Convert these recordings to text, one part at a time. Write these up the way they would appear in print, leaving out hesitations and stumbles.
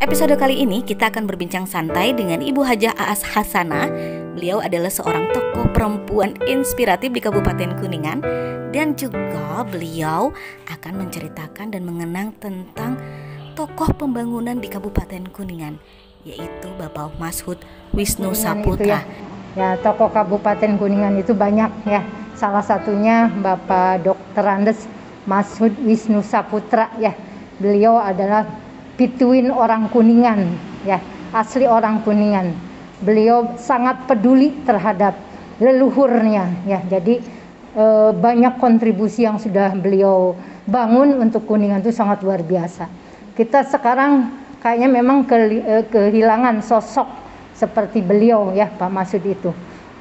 Episode kali ini kita akan berbincang santai dengan Ibu Hajah Aas Hasanah. Beliau adalah seorang tokoh perempuan inspiratif di Kabupaten Kuningan, dan juga beliau akan menceritakan dan mengenang tentang tokoh pembangunan di Kabupaten Kuningan, yaitu Bapak Mashud Wisnu Saputra. Ya, tokoh Kabupaten Kuningan itu banyak ya. Salah satunya Bapak Dr. Andes Mashud Wisnu Saputra ya. Beliau adalah pituin orang Kuningan ya, asli orang Kuningan. Beliau sangat peduli terhadap leluhurnya ya. Jadi banyak kontribusi yang sudah beliau bangun untuk Kuningan itu sangat luar biasa. Kita sekarang kayaknya memang kehilangan sosok seperti beliau ya, Pak Mashud itu.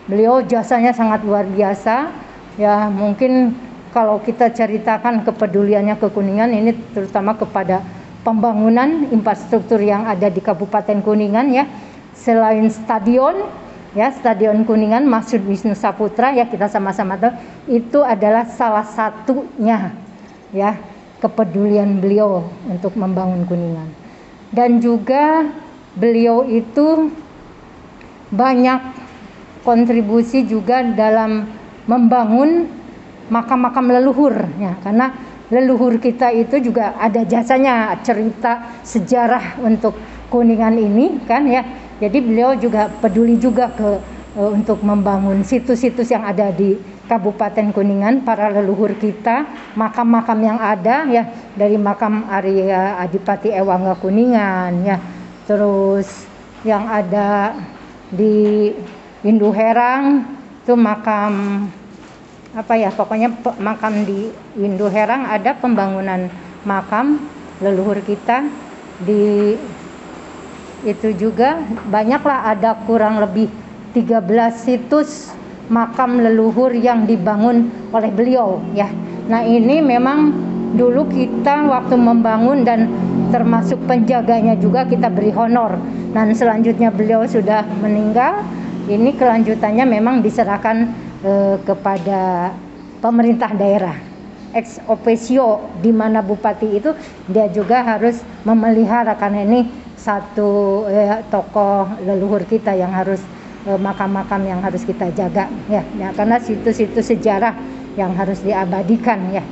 Beliau jasanya sangat luar biasa ya. Mungkin kalau kita ceritakan kepeduliannya ke Kuningan ini terutama kepada pembangunan infrastruktur yang ada di Kabupaten Kuningan ya. Selain stadion ya, Stadion Kuningan Mashud Wisnu Saputra ya, kita sama-sama tahu itu adalah salah satunya ya, kepedulian beliau untuk membangun Kuningan. Dan juga beliau itu banyak kontribusi juga dalam membangun makam-makam leluhur ya, karena leluhur kita itu juga ada jasanya, cerita sejarah untuk Kuningan ini kan ya. Jadi beliau juga peduli juga untuk membangun situs-situs yang ada di Kabupaten Kuningan, para leluhur kita, makam-makam yang ada ya, dari makam Arya Adipati Ewangga Kuningan ya, terus yang ada di Winduherang itu makam apa ya, pokoknya makam di Winduherang ada pembangunan makam leluhur kita. Di itu juga banyaklah, ada kurang lebih 13 situs makam leluhur yang dibangun oleh beliau ya. Nah ini memang dulu kita waktu membangun dan termasuk penjaganya juga kita beri honor, dan selanjutnya beliau sudah meninggal. Ini kelanjutannya memang diserahkan kepada pemerintah daerah ex officio, di mana bupati itu dia juga harus memelihara, karena ini satu tokoh leluhur kita yang harus makam-makam yang harus kita jaga ya, karena situs-situs sejarah yang harus diabadikan ya.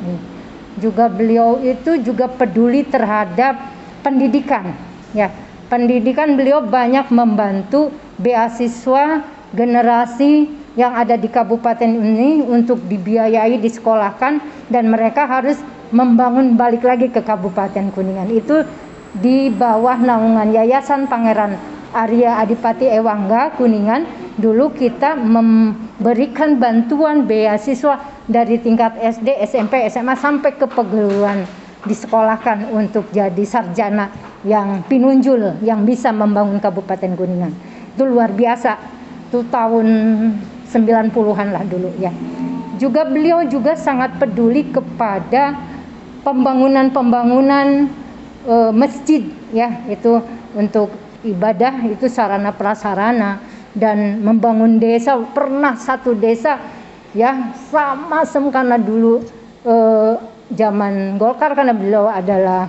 Juga beliau itu juga peduli terhadap pendidikan ya. Pendidikan beliau banyak membantu beasiswa generasi yang ada di kabupaten ini untuk dibiayai, disekolahkan, dan mereka harus membangun balik lagi ke Kabupaten Kuningan. Itu di bawah naungan Yayasan Pangeran Arya Adipati Ewangga Kuningan. Dulu kita memberikan bantuan beasiswa dari tingkat SD, SMP, SMA sampai ke perguruan, disekolahkan untuk jadi sarjana yang pinunjul yang bisa membangun Kabupaten Kuningan. Itu luar biasa. Itu tahun 90-an lah dulu ya. Juga beliau juga sangat peduli kepada pembangunan masjid ya, itu untuk ibadah, itu sarana prasarana, dan membangun desa. Pernah satu desa ya, sama karena dulu zaman Golkar, karena beliau adalah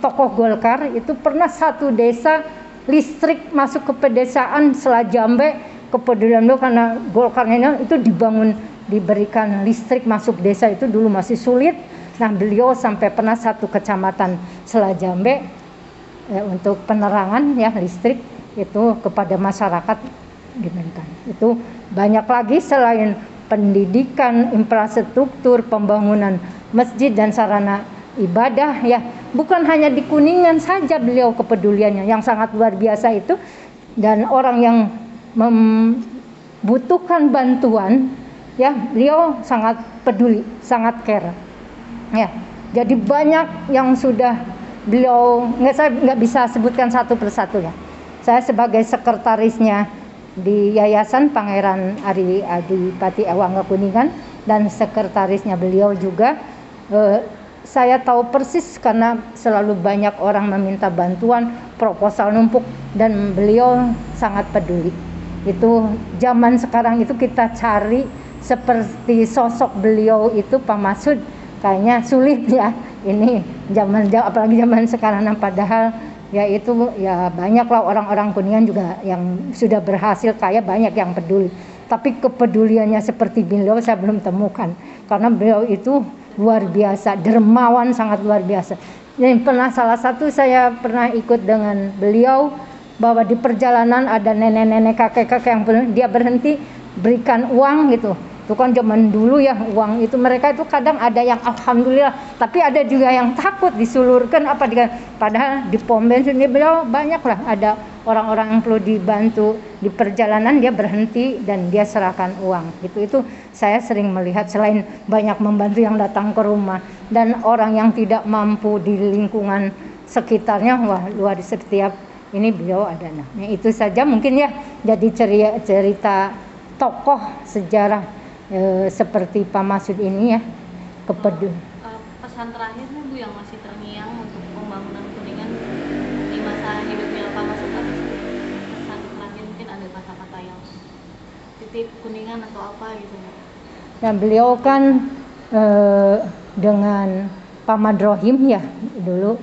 tokoh Golkar, itu pernah satu desa listrik masuk ke pedesaan Selajambe. Kepedulian beliau karena Golkarnya itu diberikan listrik masuk desa, itu dulu masih sulit. Nah beliau sampai pernah satu kecamatan Selajambe untuk penerangan ya, listrik itu kepada masyarakat diberikan. Itu banyak lagi selain pendidikan, infrastruktur, pembangunan masjid dan sarana ibadah ya. Bukan hanya di Kuningan saja beliau kepeduliannya yang sangat luar biasa itu, dan orang yang membutuhkan bantuan ya, beliau sangat peduli, sangat care ya. Jadi banyak yang sudah beliau, saya nggak bisa sebutkan satu persatu ya. Saya sebagai sekretarisnya di Yayasan Pangeran Arya Adipati Ewangga Kuningan dan sekretarisnya beliau juga, saya tahu persis karena selalu banyak orang meminta bantuan, proposal numpuk, dan beliau sangat peduli. Itu zaman sekarang itu kita cari seperti sosok beliau itu, Pak Mashud, kayaknya sulit ya. Ini zaman, apalagi zaman sekarang, padahal ya itu ya banyaklah orang-orang Kuningan juga yang sudah berhasil kaya, banyak yang peduli. Tapi kepeduliannya seperti beliau saya belum temukan, karena beliau itu luar biasa, dermawan, sangat luar biasa. Dan salah satu saya pernah ikut dengan beliau, bahwa di perjalanan ada nenek-nenek, kakek-kakek yang dia berhenti berikan uang gitu. Itu kan zaman dulu ya, uang itu mereka itu kadang ada yang alhamdulillah, tapi ada juga yang takut disulurkan padahal di pom bensin ini beliau banyak lah, ada orang-orang yang perlu dibantu di perjalanan, dia berhenti dan dia serahkan uang gitu. Itu saya sering melihat, selain banyak membantu yang datang ke rumah dan orang yang tidak mampu di lingkungan sekitarnya, wah luar setiap ini beliau ada. Nah itu saja mungkin ya, jadi cerita tokoh sejarah seperti Pak Masud ini ya, pesan terakhirnya Bu yang masih terngiang untuk pembangunan Kuningan di masa hidupnya Pak Masud, apa sih pesan terakhir? Mungkin ada kata-kata yang titik Kuningan atau apa gitu Bu? Nah beliau kan dengan Pak Madrohim ya, dulu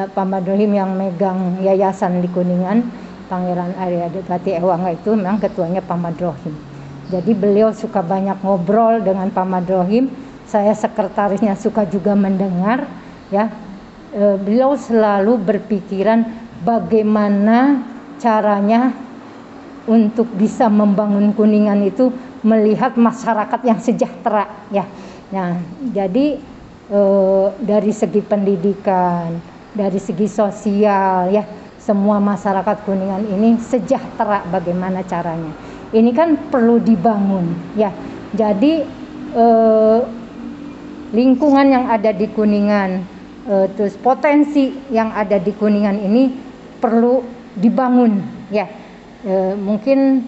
Pak Madrohim yang megang yayasan di Kuningan, Pangeran Aryadipati Ewangga itu memang ketuanya Pak Madrohim. Jadi beliau suka banyak ngobrol dengan Pak Madrohim. Saya sekretarisnya suka juga mendengar ya. Beliau selalu berpikiran bagaimana caranya untuk bisa membangun Kuningan itu melihat masyarakat yang sejahtera ya. Nah, jadi dari segi pendidikan, dari segi sosial ya, semua masyarakat Kuningan ini sejahtera bagaimana caranya. Ini kan perlu dibangun ya. Jadi lingkungan yang ada di Kuningan, terus potensi yang ada di Kuningan ini perlu dibangun ya. Mungkin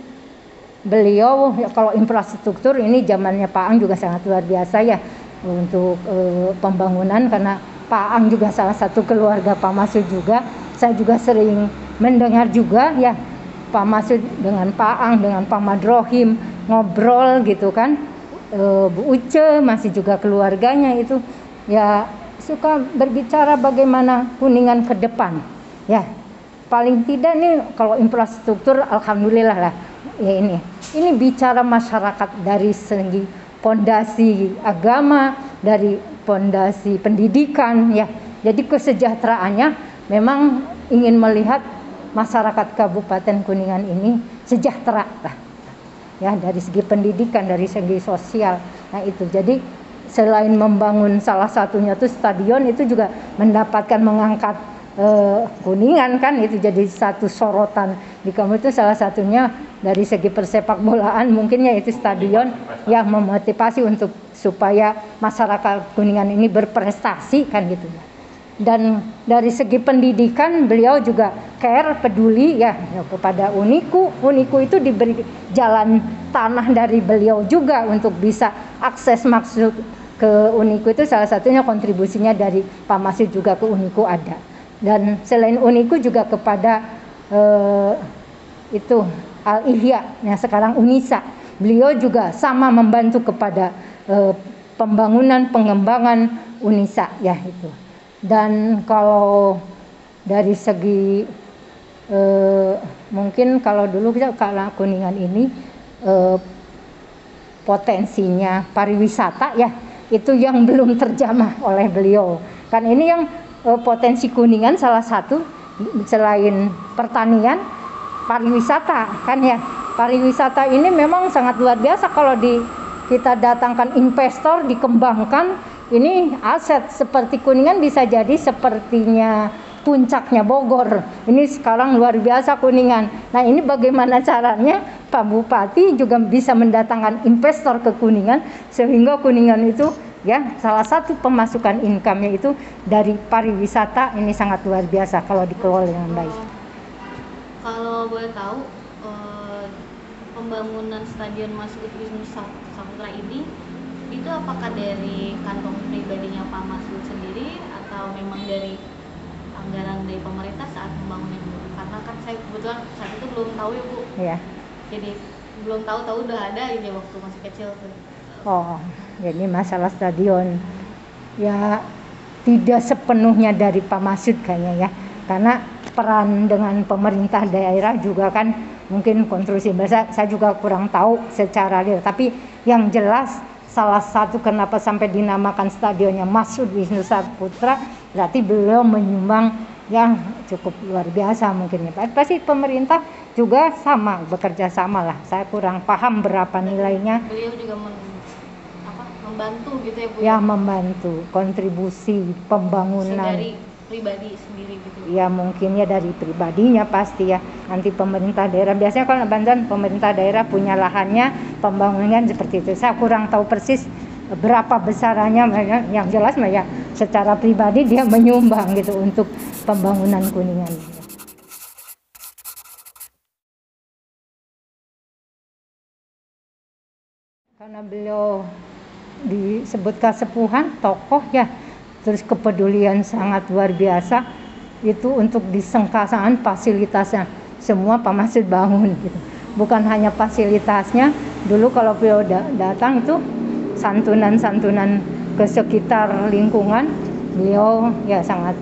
beliau ya, kalau infrastruktur ini zamannya Pak Ang juga sangat luar biasa ya untuk pembangunan, karena Pak Ang juga salah satu keluarga Pak Masud juga. Saya juga sering mendengar juga ya, Pak Masud dengan Pak Ang, dengan Pak Madrohim ngobrol gitu kan. Bu Uce masih juga keluarganya itu ya suka berbicara bagaimana Kuningan ke depan ya. Paling tidak nih kalau infrastruktur alhamdulillah lah ya, ini bicara masyarakat dari segi pondasi agama, dari pondasi pendidikan ya. Jadi kesejahteraannya memang ingin melihat masyarakat Kabupaten Kuningan ini sejahtera lah ya, dari segi pendidikan, dari segi sosial. Nah itu jadi selain membangun salah satunya tuh stadion, itu juga mendapatkan mengangkat Kuningan kan, itu jadi satu sorotan di kamu. Itu salah satunya dari segi persepak bolaan mungkin ya, itu stadion yang memotivasi untuk supaya masyarakat Kuningan ini berprestasi kan gitu. Dan dari segi pendidikan beliau juga care, peduli ya kepada Uniku. Uniku itu diberi jalan tanah dari beliau juga untuk bisa akses maksud ke Uniku. Itu salah satunya kontribusinya dari Pak Masud juga ke Uniku ada. Dan selain Uniku juga kepada itu Al-Ihya yang sekarang Unisa. Beliau juga sama membantu kepada pembangunan pengembangan Unisa ya itu. Dan kalau dari segi mungkin kalau dulu kita kalau Kuningan ini potensinya pariwisata ya, itu yang belum terjamah oleh beliau. Kan ini yang potensi Kuningan salah satu selain pertanian, pariwisata kan ya. Pariwisata ini memang sangat luar biasa kalau kita datangkan investor, dikembangkan. Ini aset seperti Kuningan bisa jadi sepertinya puncaknya Bogor. Ini sekarang luar biasa Kuningan. Nah ini bagaimana caranya Pak Bupati juga bisa mendatangkan investor ke Kuningan, sehingga Kuningan itu ya salah satu pemasukan income-nya itu dari pariwisata. Ini sangat luar biasa kalau dikelola dengan baik. Kalau boleh tahu, pembangunan Stadion Masud Wisnusaputra ini itu apakah dari kantong pribadinya Pak Masud sendiri atau memang dari anggaran dari pemerintah saat membangunnya Bu? Karena kan saya kebetulan saat itu belum tahu ya Bu. Iya. Jadi belum tahu udah ada aja waktu masih kecil tuh. Oh, jadi masalah stadion ya tidak sepenuhnya dari Pak Masud kayaknya ya. karena peran dengan pemerintah daerah juga kan mungkin kontribusi besar, saya juga kurang tahu secara real, tapi yang jelas salah satu kenapa sampai dinamakan stadionnya Masud Wisnu Saputra berarti beliau menyumbang yang cukup luar biasa mungkin ya. Pasti pemerintah juga sama, bekerja sama lah, saya kurang paham berapa nilainya. Beliau juga membantu gitu ya Bu? Ya, membantu kontribusi pembangunan dari pribadi sendiri gitu ya, mungkin ya dari pribadinya pasti ya. Nanti pemerintah daerah, biasanya kalau bantuan pemerintah daerah punya lahannya, pembangunan seperti itu. Saya kurang tahu persis berapa besarannya, yang jelas ya secara pribadi dia menyumbang gitu untuk pembangunan Kuningan. Karena beliau disebut kasepuhan, tokoh ya, terus kepedulian sangat luar biasa itu untuk disengkasaan fasilitasnya semua Pak Masud bangun gitu. Bukan hanya fasilitasnya, dulu kalau beliau datang itu santunan ke sekitar lingkungan beliau ya sangat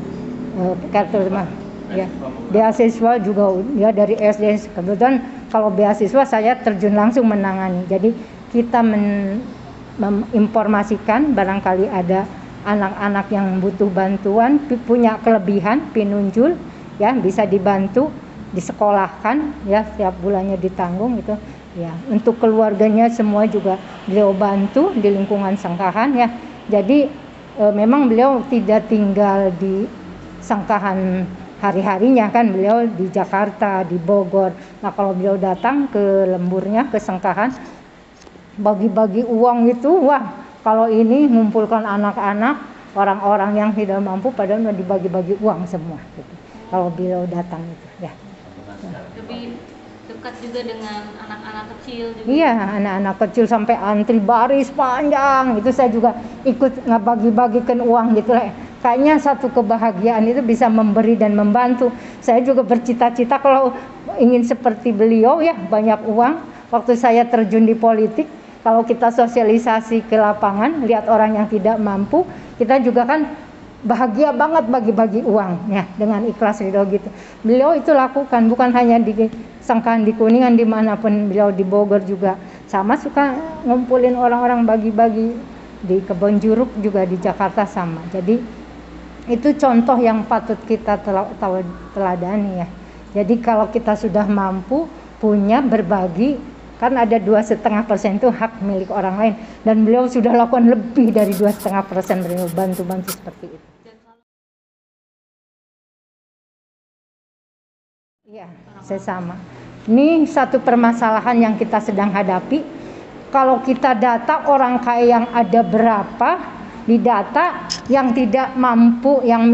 terutama ya. Beasiswa juga ya dari SD, kebetulan kalau beasiswa saya terjun langsung menangani, jadi kita menginformasikan barangkali ada anak-anak yang butuh bantuan, punya kelebihan, pinunjul ya, bisa dibantu disekolahkan ya, setiap bulannya ditanggung gitu ya. Untuk keluarganya semua juga beliau bantu di lingkungan Sengkahan ya. Jadi memang beliau tidak tinggal di Sengkahan hari-harinya kan, beliau di Jakarta, di Bogor. Nah kalau beliau datang ke lemburnya ke Sengkahan, bagi-bagi uang itu, wah kalau ini ngumpulkan anak-anak, orang-orang yang tidak mampu padahal dibagi-bagi uang semua gitu. Kalau beliau datang itu ya. Lebih dekat juga dengan anak-anak kecil juga. Iya, anak-anak kecil sampai antri baris panjang. Itu saya juga ikut ngebagi-bagikan uang gitu lah. Kayaknya satu kebahagiaan itu bisa memberi dan membantu. Saya juga bercita-cita kalau ingin seperti beliau ya, banyak uang. Waktu saya terjun di politik, kalau kita sosialisasi ke lapangan, lihat orang yang tidak mampu, kita juga kan bahagia banget bagi-bagi uang ya, dengan ikhlas ridho gitu. Beliau itu lakukan, bukan hanya di Sengkahan, di Kuningan, dimanapun beliau, di Bogor juga sama, suka ngumpulin orang-orang bagi-bagi, di Kebon Juruk juga, di Jakarta sama. Jadi itu contoh yang patut kita teladani ya. Jadi kalau kita sudah mampu punya berbagi, kan ada 2,5% itu hak milik orang lain, dan beliau sudah lakukan lebih dari 2,5%, beliau bantu-bantu seperti itu. Iya, sesama. Ini satu permasalahan yang kita sedang hadapi. Kalau kita data orang kaya yang ada berapa, di data yang tidak mampu, yang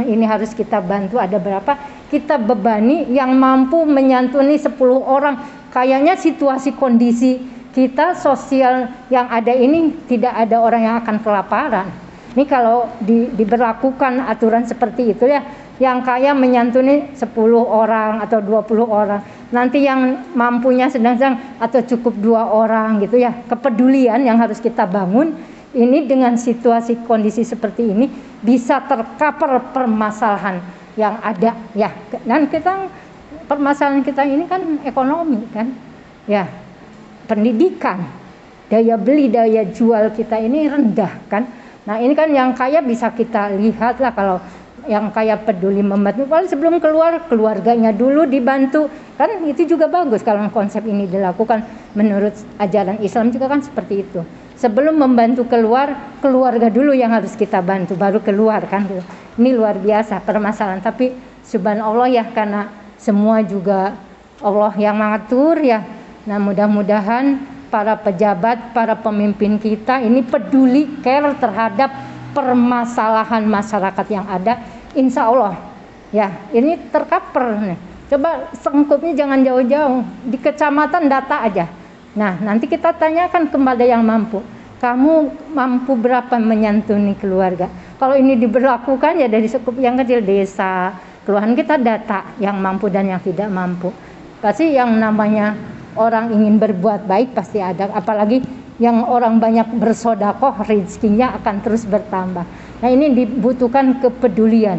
ini harus kita bantu ada berapa, kita bebani yang mampu menyantuni 10 orang. Kayaknya situasi kondisi kita sosial yang ada ini tidak ada orang yang akan kelaparan. Ini kalau diberlakukan aturan seperti itu ya, yang kaya menyantuni 10 orang atau 20 orang. Nanti yang mampunya sedang-sedang atau cukup 2 orang gitu ya. Kepedulian yang harus kita bangun ini dengan situasi kondisi seperti ini bisa tercover permasalahan yang ada ya. Dan permasalahan kita ini kan ekonomi kan, ya, pendidikan, daya beli, daya jual kita ini rendah kan. Nah ini kan yang kaya bisa kita lihat lah, kalau yang kaya peduli membantu, paling sebelum keluar keluarganya dulu dibantu kan, itu juga bagus kalau konsep ini dilakukan. Menurut ajaran Islam juga kan seperti itu. Sebelum membantu keluar, keluarga dulu yang harus kita bantu, baru keluar kan. Ini luar biasa permasalahan, tapi subhanallah ya, karena semua juga Allah yang mengatur ya. Nah mudah-mudahan para pejabat, para pemimpin kita ini peduli, care terhadap permasalahan masyarakat yang ada. Insya Allah ya, ini tercover. Coba sengkupnya jangan jauh-jauh, di kecamatan data aja. Nah nanti kita tanyakan kepada yang mampu, kamu mampu berapa menyantuni keluarga. Kalau ini diberlakukan ya dari sekup yang kecil, desa, keluhan kita data yang mampu dan yang tidak mampu. Pasti yang namanya orang ingin berbuat baik pasti ada, apalagi yang orang banyak bersodakoh, rezekinya akan terus bertambah. Nah ini dibutuhkan kepedulian,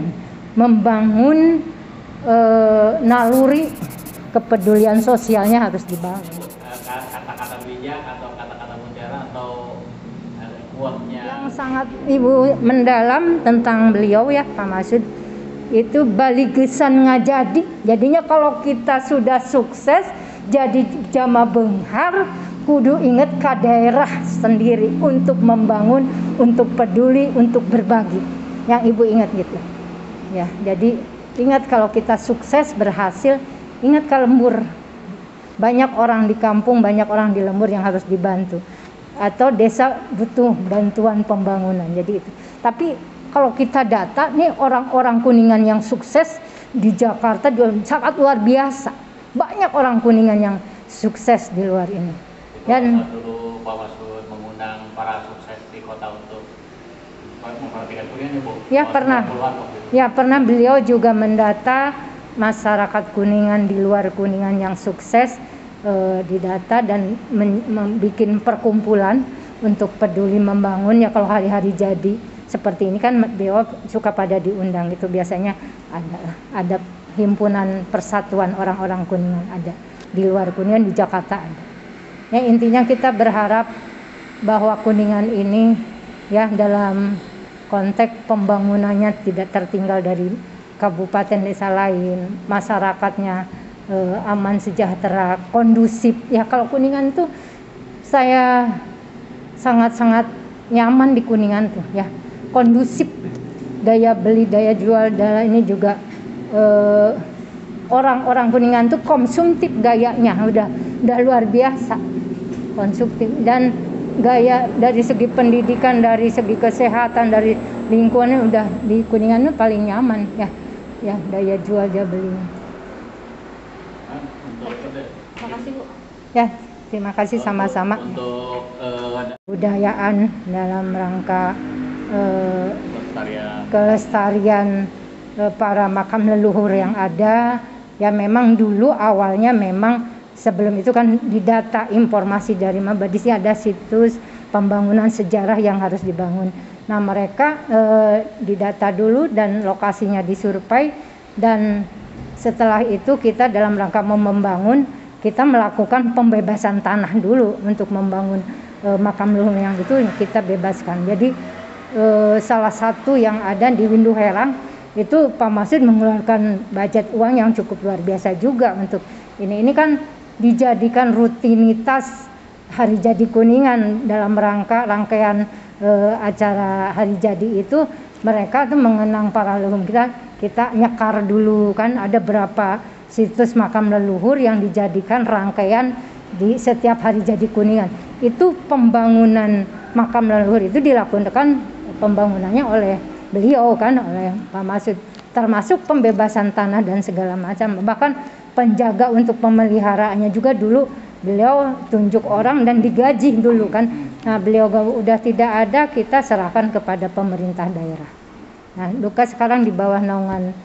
membangun naluri kepedulian sosialnya harus dibangun. Kata-kata bijak atau kata-kata mutiara atau quote-nya Yang sangat Ibu mendalam tentang beliau ya Pak Masud, itu baligesan ngajadi. Jadinya kalau kita sudah sukses jadi jama benghar, kudu ingat ke daerah sendiri untuk membangun, untuk peduli, untuk berbagi. Yang Ibu ingat gitu ya. Jadi ingat kalau kita sukses berhasil, ingat ke lembur. Banyak orang di kampung, banyak orang di lembur yang harus dibantu, atau desa butuh bantuan pembangunan. Jadi itu. Tapi kalau kita data nih, orang-orang Kuningan yang sukses di Jakarta sangat luar biasa. Banyak orang Kuningan yang sukses di luar ini. Dan dulu Pak Masud mengundang para sukses di kota untuk memperhatikan Kuningan ya Bu? Ya pernah. Ya pernah, beliau juga mendata masyarakat Kuningan di luar Kuningan yang sukses, didata dan membuat perkumpulan untuk peduli membangun. Ya kalau hari-hari jadi seperti ini kan beliau suka pada diundang, itu biasanya ada himpunan persatuan orang-orang Kuningan, ada di luar Kuningan, di Jakarta ada. Ya intinya kita berharap bahwa Kuningan ini ya dalam konteks pembangunannya tidak tertinggal dari kabupaten desa lain, masyarakatnya aman, sejahtera, kondusif. Ya kalau Kuningan tuh saya sangat-sangat nyaman di Kuningan tuh ya, kondusif, daya beli, daya jual, daya ini juga orang-orang Kuningan tuh konsumtif gayanya udah luar biasa, konsumtif. Dan gaya dari segi pendidikan, dari segi kesehatan, dari lingkungannya udah di Kuningan tuh paling nyaman ya. Ya daya jual, daya belinya. Terima kasih Bu. Ya terima kasih sama-sama. Untuk Budayaan dalam rangka kelestarian para makam leluhur yang ada. Ya memang dulu awalnya memang sebelum itu kan didata informasi dari Mabadisi, ada situs pembangunan sejarah yang harus dibangun. Nah mereka didata dulu dan lokasinya disurvei, dan setelah itu kita dalam rangka membangun, kita melakukan pembebasan tanah dulu untuk membangun makam leluhur yang itu kita bebaskan. Jadi salah satu yang ada di Windu Herang itu Pak Masud mengeluarkan budget uang yang cukup luar biasa juga untuk ini. Ini kan dijadikan rutinitas hari jadi Kuningan dalam rangkaian acara hari jadi itu. Mereka tuh mengenang para leluhur kita nyekar dulu kan, ada berapa situs makam leluhur yang dijadikan rangkaian di setiap hari jadi Kuningan. Itu pembangunan makam leluhur itu dilakukan pembangunannya oleh beliau kan, oleh Pak Masud, termasuk pembebasan tanah dan segala macam. Bahkan penjaga untuk pemeliharaannya juga dulu beliau tunjuk orang dan digaji dulu kan. Nah beliau udah tidak ada, kita serahkan kepada pemerintah daerah. Nah Duka sekarang di bawah naungan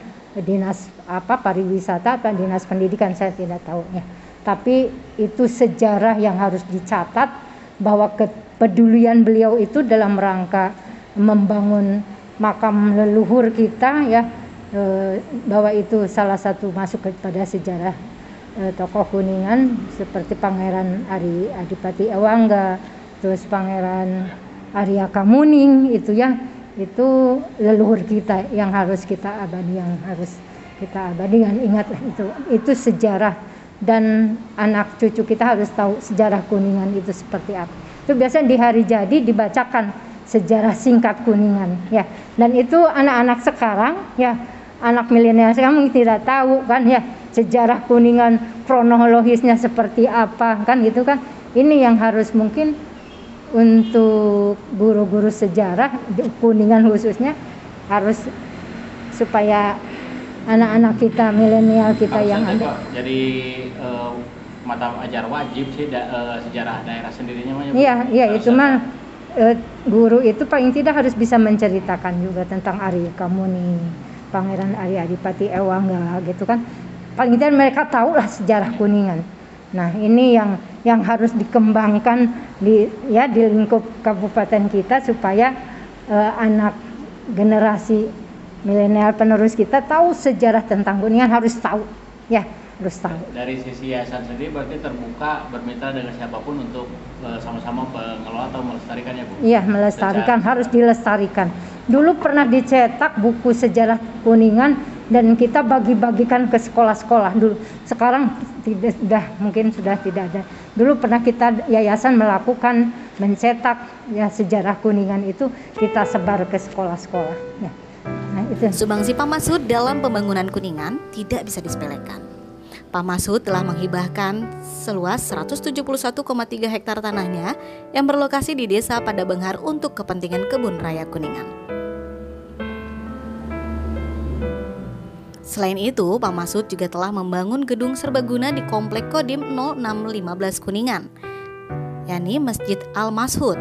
dinas pariwisata atau dinas pendidikan, saya tidak tahu ya. Tapi itu sejarah yang harus dicatat, bahwa kepedulian beliau itu dalam rangka membangun makam leluhur kita ya, bahwa itu salah satu masuk kepada sejarah tokoh Kuningan seperti Pangeran Ari Adipati Ewangga, terus Pangeran Arya Kamuning, itu ya, itu leluhur kita yang harus kita abadi, ingat itu sejarah, dan anak cucu kita harus tahu sejarah Kuningan itu seperti apa. Itu biasanya di hari jadi dibacakan sejarah singkat Kuningan ya, dan itu anak-anak sekarang ya, anak milenial sekarang tidak tahu kan ya sejarah Kuningan, kronologisnya seperti apa kan gitu kan. Ini yang harus mungkin untuk guru-guru sejarah Kuningan khususnya, harus supaya anak-anak kita, milenial kita yang ada. Jadi mata ajar wajib sih sejarah daerah sendirinya mah. Iya itu mah guru itu paling tidak harus bisa menceritakan juga tentang Ari Kamuning, Pangeran Ari Adipati Ewangga gitu kan. Paling tidak mereka tahulah sejarah Kuningan. Nah ini yang harus dikembangkan di lingkup kabupaten kita, supaya anak generasi milenial penerus kita tahu sejarah tentang Kuningan, harus tahu ya, harus tahu. Dari sisi yayasan sendiri berarti terbuka bermitra dengan siapapun untuk sama-sama mengelola atau melestarikan ya Bu? Iya, melestarikan, harus dilestarikan. Dulu pernah dicetak buku sejarah Kuningan dan kita bagi-bagikan ke sekolah-sekolah dulu. Sekarang mungkin sudah tidak ada. Dulu pernah kita yayasan melakukan mencetak ya sejarah Kuningan itu, kita sebar ke sekolah-sekolah ya. Nah, itu. Sumbangsi Pak Masud dalam pembangunan Kuningan tidak bisa disepelekan. Pak Masud telah menghibahkan seluas 171,3 hektar tanahnya yang berlokasi di Desa Padabenghar untuk kepentingan Kebun Raya Kuningan. Selain itu, Pak Masud juga telah membangun gedung serbaguna di Komplek Kodim 0615 Kuningan, yakni Masjid Al-Mashud.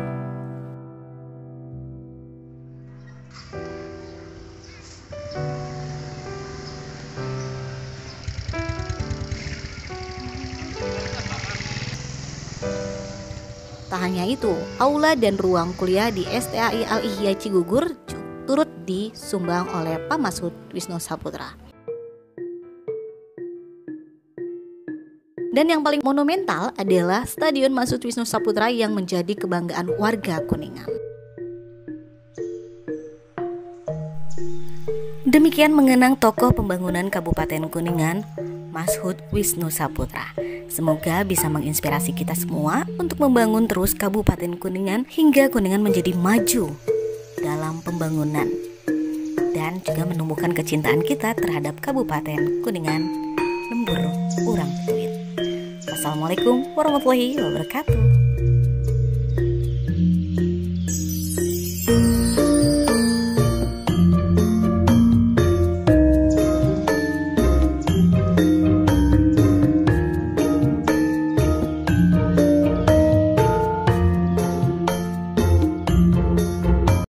Tak hanya itu, aula dan ruang kuliah di STAI Al-Ihya Cigugur turut disumbang oleh Pak Masud Wisnu Saputra. Dan yang paling monumental adalah Stadion Masud Wisnu Saputra yang menjadi kebanggaan warga Kuningan. Demikian mengenang tokoh pembangunan Kabupaten Kuningan, Masud Wisnu Saputra. Semoga bisa menginspirasi kita semua untuk membangun terus Kabupaten Kuningan hingga Kuningan menjadi maju dalam pembangunan dan juga menumbuhkan kecintaan kita terhadap Kabupaten Kuningan, lembur urang tuit. Assalamualaikum warahmatullahi wabarakatuh.